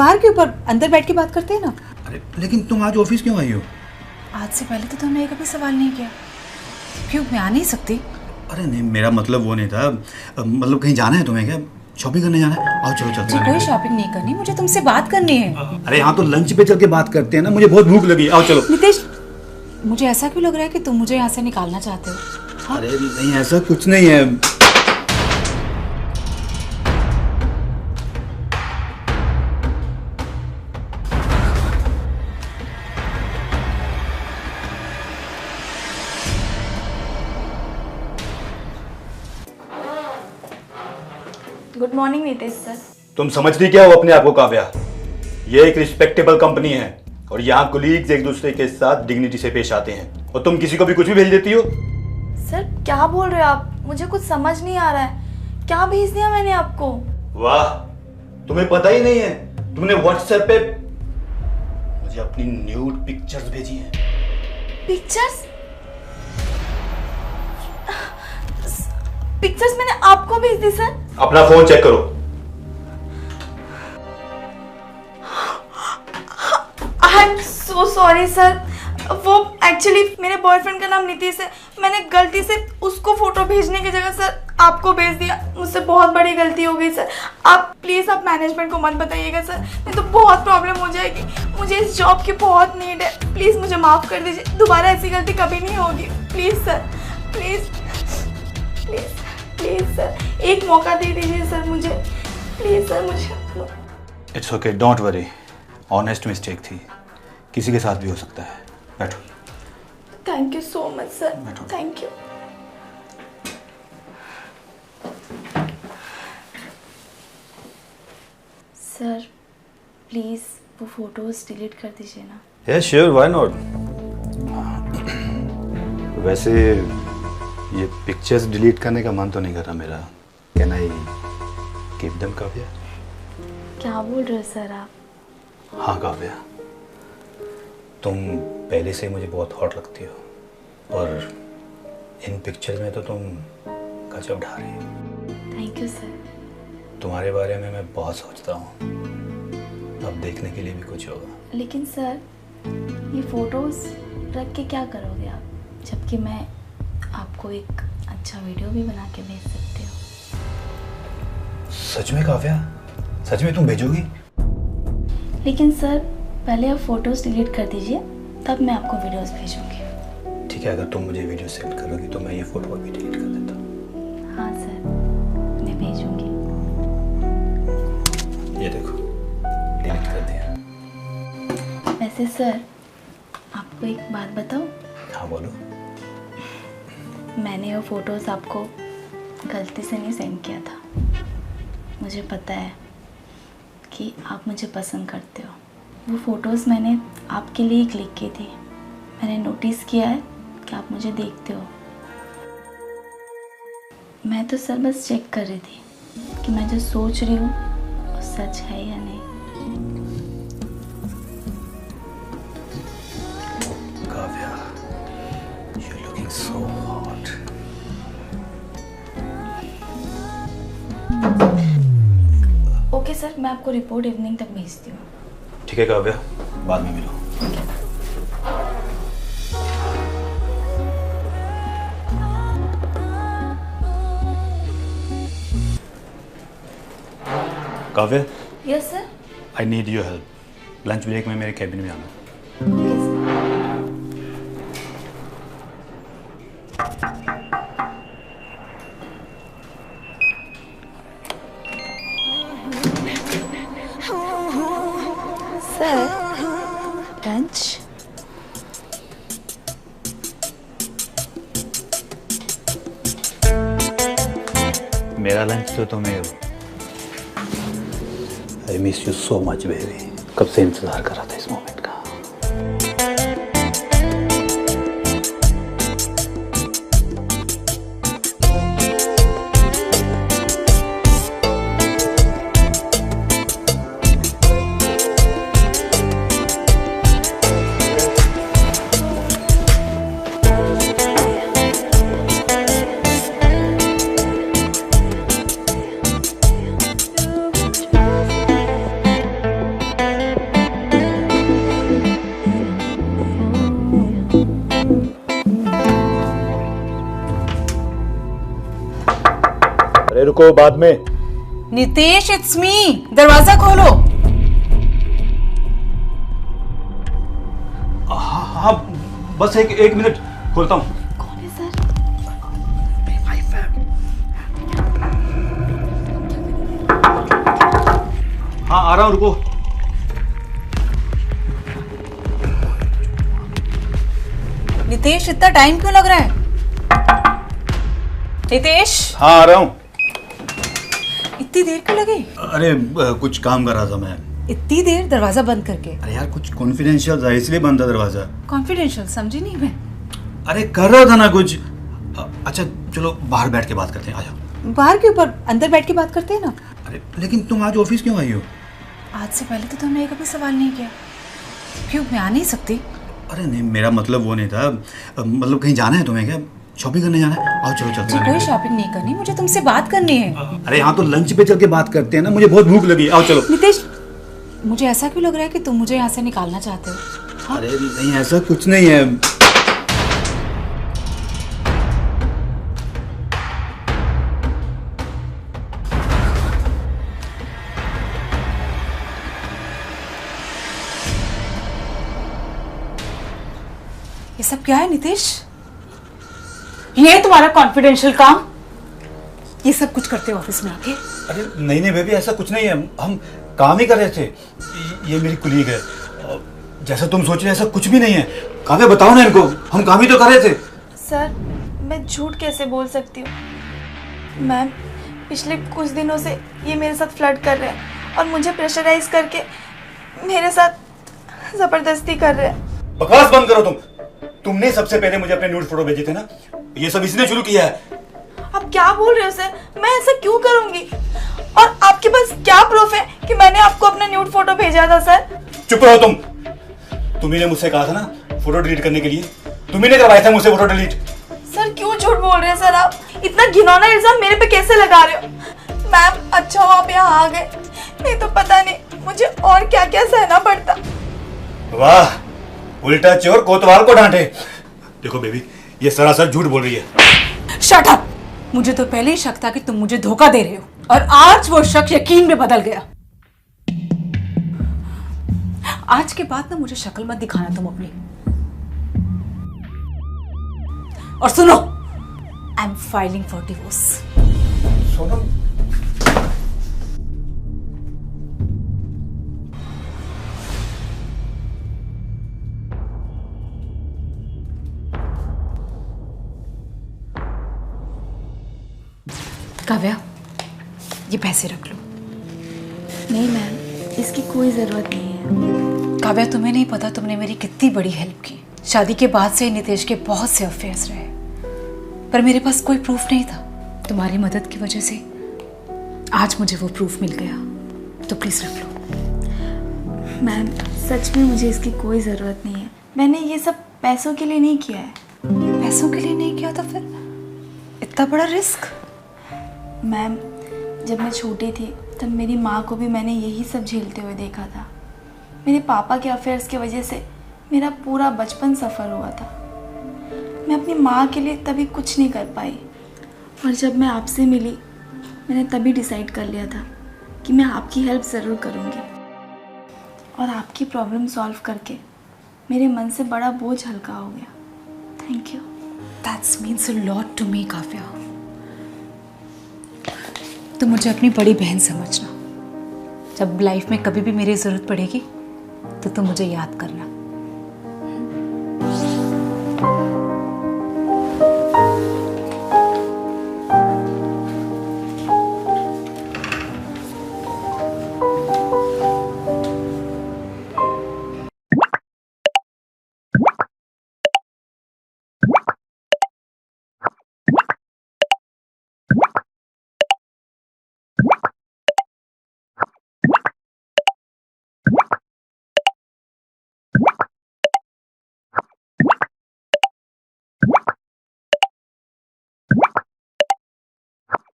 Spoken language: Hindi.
बाहर के ऊपर अंदर बैठ के बात करते हैं ना। अरे लेकिन तुम आज ऑफिस क्यों आई हो? आज से पहले तो तुमने कभी सवाल नहीं किया। क्यों, मैं आ नहीं सकती? अरे नहीं, मेरा मतलब वो नहीं था। मतलब कहीं जाना है तुम्हें क्या? शॉपिंग करने जाना है? आओ चलो चलते हैं। कोई शॉपिंग नहीं करनी, मुझे तुमसे बात करनी है। अरे यहाँ तो लंच पे चल के बात करते हैं ना, मुझे बहुत भूख लगी। आओ चलो। नितेश, मुझे ऐसा क्यों लग रहा है कि तुम मुझे यहाँ से निकालना चाहते हो? हाँ? अरे नहीं, ऐसा कुछ नहीं है। Good morning Nitesh sir. तुम समझती क्या हो अपने आप को काव्या? ये एक रिस्पेक्टेबल कंपनी है और यहाँ कुलीग्स एक दूसरे के साथ डिग्निटी से पेश आते हैं, और तुम किसी को भी कुछ भी भेज देती हो। सर क्या बोल रहे हो आप? मुझे कुछ समझ नहीं आ रहा है। क्या भेज दिया मैंने आपको? वाह, तुम्हें पता ही नहीं है, तुमने व्हाट्सएप पे मुझे अपनी न्यूड पिक्चर्स भेजी हैं। पिक्चर्स? पिक्चर्स मैंने आपको भेज दी सर? अपना फोन चेक करो। I am so sorry sir. वो एक्चुअली मेरे बॉयफ्रेंड का नाम नीतीश है। मैंने गलती से उसको फोटो भेजने की जगह सर आपको भेज दिया। मुझसे बहुत बड़ी गलती हो गई सर। आप प्लीज़ आप मैनेजमेंट को मत बताइएगा सर, नहीं तो बहुत प्रॉब्लम हो जाएगी। मुझे इस जॉब की बहुत नीड है। प्लीज़ मुझे माफ़ कर दीजिए, दोबारा ऐसी गलती कभी नहीं होगी। Please sir, please please please sir, एक मौका दे दीजिए सर मुझे, प्लीज़ सर मुझे। It's okay, don't worry. Honest mistake थी, किसी के साथ भी हो सकता है। बैठो। Thank you so much sir, बैठो। Thank you. सर प्लीज़ वो फोटोज डिलीट कर दीजिए ना। Yes sure, why not. वैसे ये पिक्चर्स डिलीट करने का मन तो नहीं कर रहा मेरा। Can I keep them Kavya? क्या बोल रहे हो सर आप? हाँ काव्या, तुम पहले से मुझे बहुत हॉट लगती हो और इन पिक्चर्स में तो तुम गजब ढा रही हो। Thank you sir. तुम्हारे बारे में मैं बहुत सोचता हूँ, अब देखने के लिए भी कुछ होगा। लेकिन सर ये फोटोज रख के क्या करोगे आप, जबकि मैं आपको एक अच्छा वीडियो भी बना के भेज सकती हूँ। सच में काव्या? सच में तुम भेजोगी? लेकिन सर पहले आप फोटोज डिलीट कर दीजिए, तब मैं आपको वीडियोस भेजूंगी। ठीक है, अगर तुम मुझे वीडियो सेंड करोगी तो मैं ये फोटो भी डिलीट कर देता हूँ। हाँ सर, मैं भेजूंगी। ये देखो, डिलीट कर दिया। वैसे सर आपको एक बात बताऊँ? हाँ बोलो। मैंने वो फोटोज आपको गलती से नहीं सेंड किया था। मुझे पता है कि आप मुझे पसंद करते हो। वो फ़ोटोज़ मैंने आपके लिए क्लिक की थी। मैंने नोटिस किया है कि आप मुझे देखते हो। मैं तो सर बस चेक कर रही थी कि मैं जो सोच रही हूँ वो सच है या नहीं। Kavya, you're looking so hot. Okay sir, मैं आपको रिपोर्ट इवनिंग तक भेजती हूँ। ठीक है काव्या, बाद में मिलो। Kavya, yes sir. I need your help. Lunch break में मेरे कैबिन में आना। Okay sir. Sir lunch? मेरा लंच तो तुम्हें। I miss you so much baby. कब से इंतजार कर रहा था इस मोमेंट का। रुको, बाद में। नितेश, इट्स मी, दरवाजा खोलो। हाँ हाँ, बस एक मिनट, खोलता हूँ। कौन है सर? हाँ आ रहा हूँ, रुको। नितेश, इतना टाइम क्यों लग रहा है? नितेश, हाँ आ रहा हूँ। इतनी देर क्यों लगी? अरे कुछ काम कर रहा था मैं। इतनी देर दरवाजा बंद करके? अरे यार कुछ कॉन्फिडेंशियल था, इसलिए बंद था दरवाजा। कॉन्फिडेंशियल? समझी नहीं मैं। अरे कर रहा था ना कुछ। अच्छा चलो बाहर बैठ के बात करते हैं, आ जाओ। बाहर के ऊपर, अंदर बैठ के बात करते हैं ना। अरे लेकिन तुम आज ऑफिस क्यों आई हो? आज से पहले तो तुमने कभी सवाल नहीं किया। क्यों, मैं आ नहीं सकती? अरे नहीं, मेरा मतलब वो नहीं था। मतलब कहीं जाना है तुम्हें क्या? शॉपिंग करने जाना है? आओ चलो चलते जी, हैं। कोई शॉपिंग नहीं करनी, मुझे तुमसे बात करनी है। अरे यहाँ तो लंच पे चल के बात करते हैं ना, मुझे बहुत भूख लगी। आओ चलो। नितेश, मुझे ऐसा क्यों लग रहा है कि तुम मुझे यहाँ से निकालना चाहते हो? हाँ? अरे नहीं, ऐसा कुछ नहीं है। ये सब क्या है नितेश? ये तुम्हारा कॉन्फिडेंशियल काम? ये सब कुछ करते हो ऑफिस में आके? अरे नहीं नहीं बेबी, ऐसा कुछ नहीं है, हम काम ही कर रहे थे। ये मेरी कुलीग है। जैसा तुम सोच रहे ऐसा कुछ भी नहीं है। काव्या बताओ ना इनको, हम काम ही तो कर रहे थे। सर, मैं झूठ कैसे बोल सकती हूँ? मैम, पिछले कुछ दिनों से ये मेरे साथ फ्लर्ट कर रहे हैं और मुझे प्रेशराइज करके मेरे साथ ज़बरदस्ती कर रहे हैं। बकवास बंद करो तुम। तुमने सबसे पहले मुझे अपने न्यूड फोटो भेजे थे ना, ये सब इसने शुरू किया है। आप क्या बोल रहे हो सर? मैं ऐसा क्यों करूंगी? और आपके पास क्या प्रूफ है कि मैंने आपको अपना न्यूड फोटो भेजा था सर? चुप रहो तुम। तुम्ही ने मुझसे कहा था ना फोटो डिलीट करने के लिए, तुम्ही ने करवाया था मुझसे फोटो डिलीट। सर क्यों झूठ बोल रहे हैं सर आप? इतना घिनौना इल्जाम मेरे पे कैसे लगा रहे हो? मैम, अच्छा हो आप यहाँ आ गए, नहीं तो पता नहीं मुझे और क्या क्या सहना पड़ता। वाह, उल्टा चोर कोतवाल को डांटे। देखो बेबी, ये सरासर झूठ बोल रही है। Shut up! मुझे तो पहले ही शक था कि तुम मुझे धोखा दे रहे हो, और आज वो शक यकीन में बदल गया। आज के बाद ना मुझे शक्ल मत दिखाना तुम अपनी। और सुनो, I am filing for divorce. Sonam, Kavya, ये पैसे रख लो। नहीं मैम, इसकी कोई ज़रूरत नहीं है। काव्या, तुम्हें नहीं पता तुमने मेरी कितनी बड़ी हेल्प की। शादी के बाद से नितेश के बहुत से अफेयर्स रहे, पर मेरे पास कोई प्रूफ नहीं था। तुम्हारी मदद की वजह से आज मुझे वो प्रूफ मिल गया, तो प्लीज रख लो। मैम, सच में मुझे इसकी कोई ज़रूरत नहीं है। मैंने ये सब पैसों के लिए नहीं किया है। पैसों के लिए नहीं किया तो फिर इतना बड़ा रिस्क? मैम, जब मैं छोटी थी तब मेरी माँ को भी मैंने यही सब झेलते हुए देखा था। मेरे पापा के अफेयर्स की वजह से मेरा पूरा बचपन सफ़र हुआ था। मैं अपनी माँ के लिए तभी कुछ नहीं कर पाई, और जब मैं आपसे मिली मैंने तभी डिसाइड कर लिया था कि मैं आपकी हेल्प ज़रूर करूँगी, और आपकी प्रॉब्लम सॉल्व करके मेरे मन से बड़ा बोझ हल्का हो गया। Thank you. That's means a lot to me Kavya. तुम मुझे अपनी बड़ी बहन समझना। जब लाइफ में कभी भी मेरी ज़रूरत पड़ेगी तो तुम मुझे याद करना।